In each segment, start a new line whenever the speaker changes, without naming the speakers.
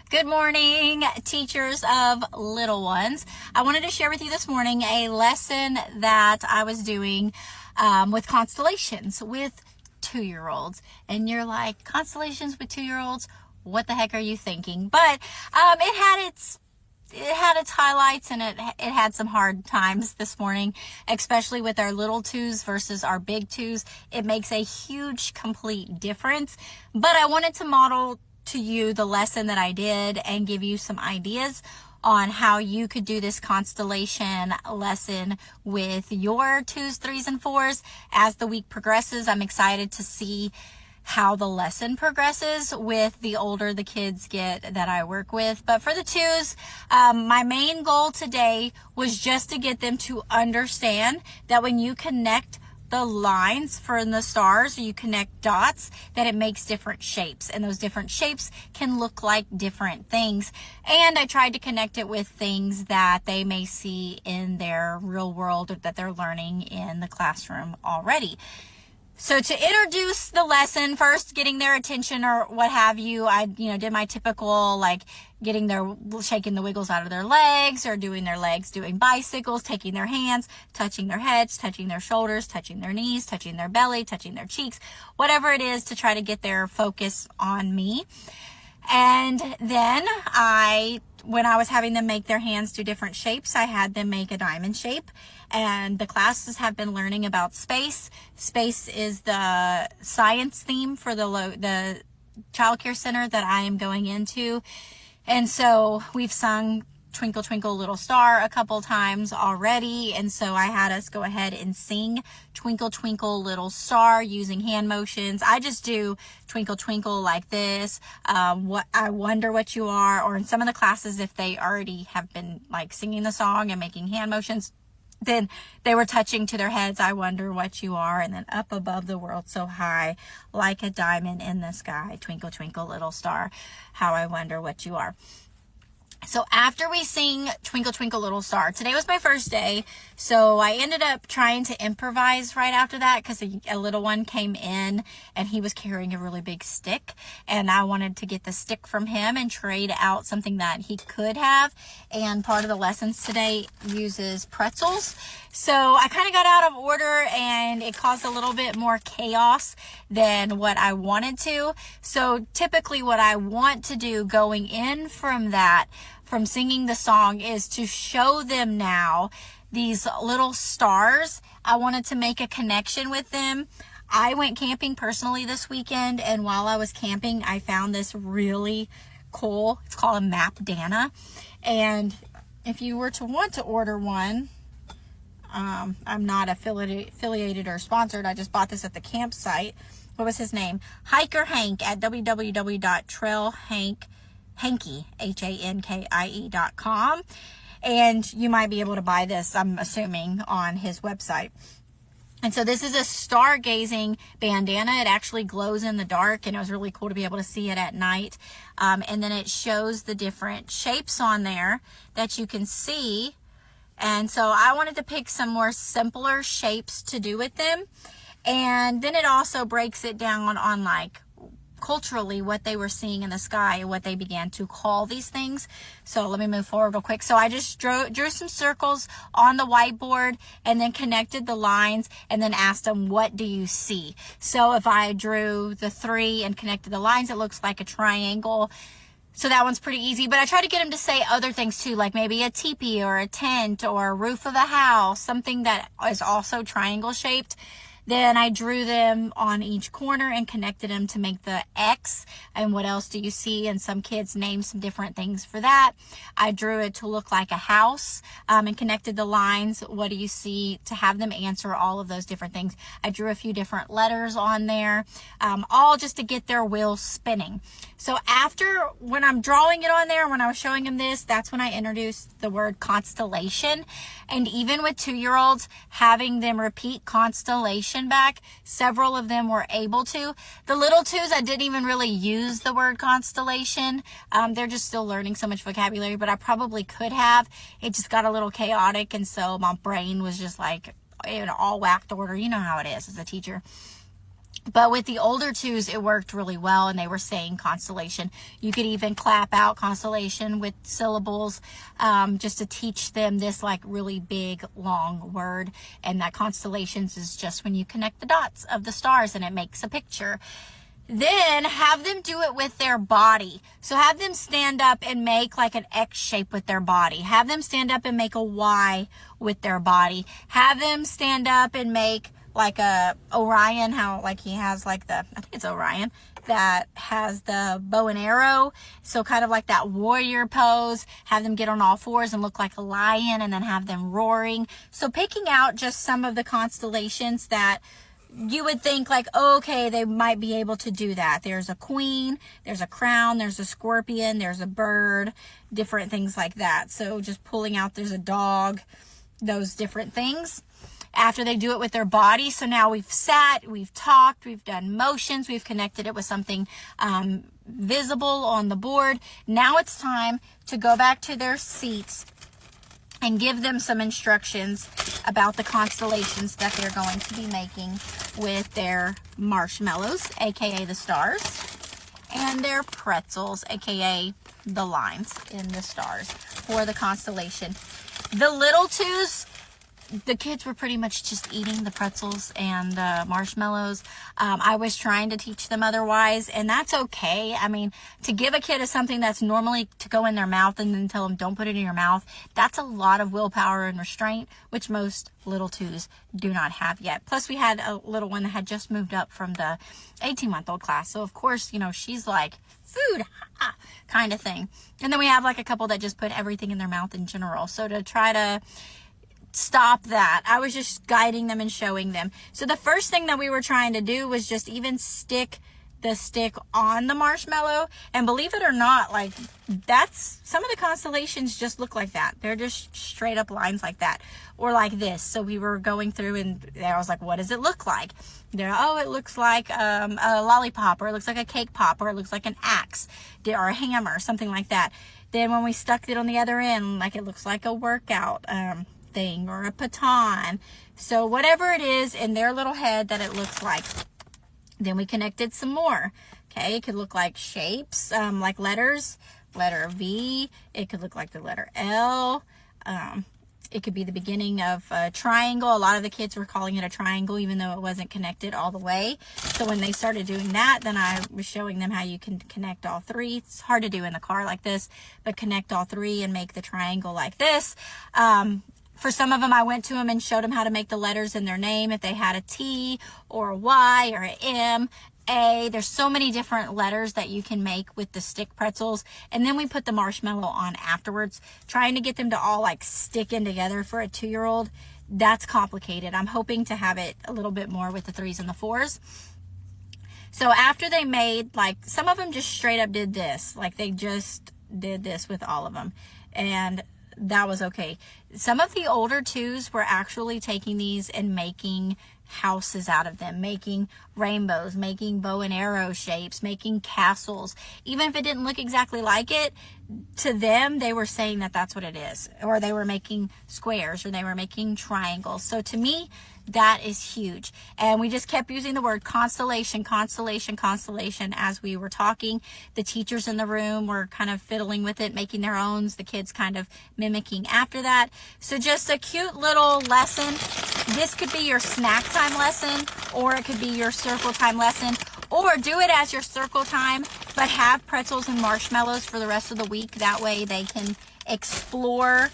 Good morning, teachers of little ones. I wanted to share with you this morning a lesson that I was doing with constellations with 2-year-olds. And you're like, constellations with 2-year-olds? What the heck are you thinking? But it had its highlights, and it had some hard times this morning, especially with our little twos versus our big twos. It makes a huge complete difference. But I wanted to model to you the lesson that I did and give you some ideas on how you could do this constellation lesson with your 2s, 3s, and 4s. As the week progresses, I'm excited to see how the lesson progresses with the older the kids get that I work with. But for the 2s, my main goal today was just to get them to understand that when you connect the lines for the stars, you connect dots, that it makes different shapes, and those different shapes can look like different things. And I tried to connect it with things that they may see in their real world, or that they're learning in the classroom already. So to introduce the lesson, first getting their attention or what have you, I did my typical, like shaking the wiggles out of their legs, or doing their legs, doing bicycles, taking their hands, touching their heads, touching their shoulders, touching their knees, touching their belly, touching their cheeks, whatever it is to try to get their focus on me. And then when I was having them make their hands do different shapes, I had them make a diamond shape. And the classes have been learning about space. Space is the science theme for the child care center that I am going into. And so we've sung Twinkle, Twinkle, Little Star a couple times already. And so I had us go ahead and sing Twinkle, Twinkle, Little Star using hand motions. I just do Twinkle, Twinkle like this. What I wonder what you are. Or in some of the classes, if they already have been like singing the song and making hand motions, then they were touching to their heads, I wonder what you are. And then up above the world so high, like a diamond in the sky, twinkle, twinkle, little star, how I wonder what you are. So after we sing Twinkle, Twinkle, Little Star, today was my first day, so I ended up trying to improvise right after that, because a little one came in and he was carrying a really big stick, and I wanted to get the stick from him and trade out something that he could have. And part of the lessons today uses pretzels, so I kind of got out of order, and it caused a little bit more chaos than what I wanted to. So typically what I want to do going in from singing the song, is to show them now these little stars. I wanted to make a connection with them. I went camping personally this weekend, and while I was camping, I found this really cool, it's called a Mapdana. And if you were to want to order one, I'm not affiliated or sponsored. I just bought this at the campsite. What was his name? Hiker Hank at www.trailhankie, HANKIE.com. And you might be able to buy this, I'm assuming, on his website. And so this is a stargazing bandana. It actually glows in the dark, and it was really cool to be able to see it at night. And then it shows the different shapes on there that you can see. And so I wanted to pick some more simpler shapes to do with them. And then it also breaks it down on like culturally what they were seeing in the sky and what they began to call these things. So let me move forward real quick. So I just drew some circles on the whiteboard, and then connected the lines, and then asked them, what do you see? So if I drew the 3 and connected the lines, it looks like a triangle. So that one's pretty easy. But I try to get them to say other things too, like maybe a teepee or a tent or a roof of a house, something that is also triangle shaped. Then I drew them on each corner and connected them to make the X. And what else do you see? And some kids named some different things for that. I drew it to look like a house, and connected the lines. What do you see? To have them answer all of those different things. I drew a few different letters on there, all just to get their wheels spinning. So when I'm drawing it on there, when I was showing them this, that's when I introduced the word constellation. And even with 2-year-olds, having them repeat constellation back, several of them were able to. The little 2s, I didn't even really use the word constellation. They're just still learning so much vocabulary, but I probably could have. It just got a little chaotic, and so my brain was just like in all whacked order. You know how it is as a teacher. But with the older twos, it worked really well, and they were saying constellation. You could even clap out constellation with syllables, just to teach them this like really big, long word. And that constellations is just when you connect the dots of the stars and it makes a picture. Then have them do it with their body. So have them stand up and make like an X shape with their body. Have them stand up and make a Y with their body. Have them stand up and make like a Orion, how like he has like I think it's Orion, that has the bow and arrow. So kind of like that warrior pose. Have them get on all fours and look like a lion, and then have them roaring. So picking out just some of the constellations that you would think like, oh, okay, they might be able to do that. There's a queen, there's a crown, there's a scorpion, there's a bird, different things like that. So just pulling out, there's a dog, those different things. After they do it with their body, so now we've sat, we've talked, we've done motions, we've connected it with something visible on the board. Now it's time to go back to their seats and give them some instructions about the constellations that they're going to be making with their marshmallows, aka the stars, and their pretzels, aka the lines in the stars for the constellation. The little twos, the kids were pretty much just eating the pretzels and the marshmallows. I was trying to teach them otherwise, and that's okay. I mean, to give a kid something that's normally to go in their mouth and then tell them don't put it in your mouth, that's a lot of willpower and restraint, which most little twos do not have yet. Plus, we had a little one that had just moved up from the 18-month-old class. So, of course, you know, she's like, food, kind of thing. And then we have like a couple that just put everything in their mouth in general. So to try to stop that, I was just guiding them and showing them. So the first thing that we were trying to do was just even stick the stick on the marshmallow. And believe it or not, like that's, some of the constellations just look like that. They're just straight up lines like that, or like this. So we were going through and I was like, what does it look like? They're, oh, it looks like a lollipop, or it looks like a cake pop, or it looks like an axe or a hammer, something like that. Then when we stuck it on the other end, like it looks like a workout thing or a baton. So whatever it is in their little head that it looks like. Then we connected some more. Okay, it could look like shapes, like letters, letter V. It could look like the letter L. It could be the beginning of a triangle. A lot of the kids were calling it a triangle, even though it wasn't connected all the way. So when they started doing that, then I was showing them how you can connect all three. It's hard to do in the car like this, but connect all three and make the triangle like this. For some of them, I went to them and showed them how to make the letters in their name. If they had a T or a Y or an M, A, there's so many different letters that you can make with the stick pretzels. And then we put the marshmallow on afterwards, trying to get them to all like stick in together for a 2-year-old. That's complicated. I'm hoping to have it a little bit more with the 3s and the 4s. So after they made, like, some of them just straight up did this. Like they just did this with all of them. And that was okay. Some of the older 2s were actually taking these and making houses out of them, making rainbows, making bow and arrow shapes, making castles. Even if it didn't look exactly like it, to them, they were saying that that's what it is. Or they were making squares, or they were making triangles. So to me, that is huge. And we just kept using the word constellation, constellation, constellation as we were talking. The teachers in the room were kind of fiddling with it, making their own. The kids kind of mimicking after that. So just a cute little lesson. This could be your snack time lesson, or it could be your circle time lesson, or do it as your circle time, but have pretzels and marshmallows for the rest of the week. That way they can explore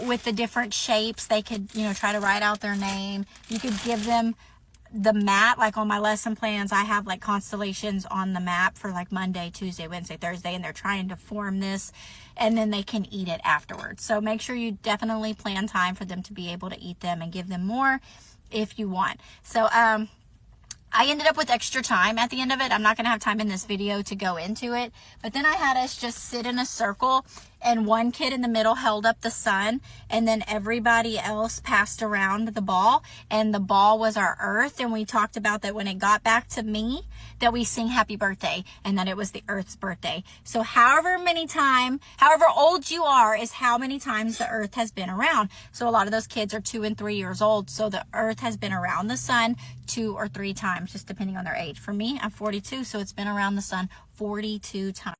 with the different shapes. They could, you know, try to write out their name. You could give them the map. Like on my lesson plans, I have like constellations on the map for like Monday, Tuesday, Wednesday, Thursday, and they're trying to form this, and then they can eat it afterwards. So make sure you definitely plan time for them to be able to eat them, and give them more if you want. So I ended up with extra time at the end of it. I'm not going to have time in this video to go into it, but then I had us just sit in a circle and one kid in the middle held up the sun, and then everybody else passed around the ball, and the ball was our earth. And we talked about that when it got back to me, that we sing happy birthday, and that it was the earth's birthday. So however old you are is how many times the earth has been around. So a lot of those kids are 2 and 3 years old. So the earth has been around the sun 2 or 3 times, just depending on their age. For me, I'm 42, so it's been around the sun 42 times.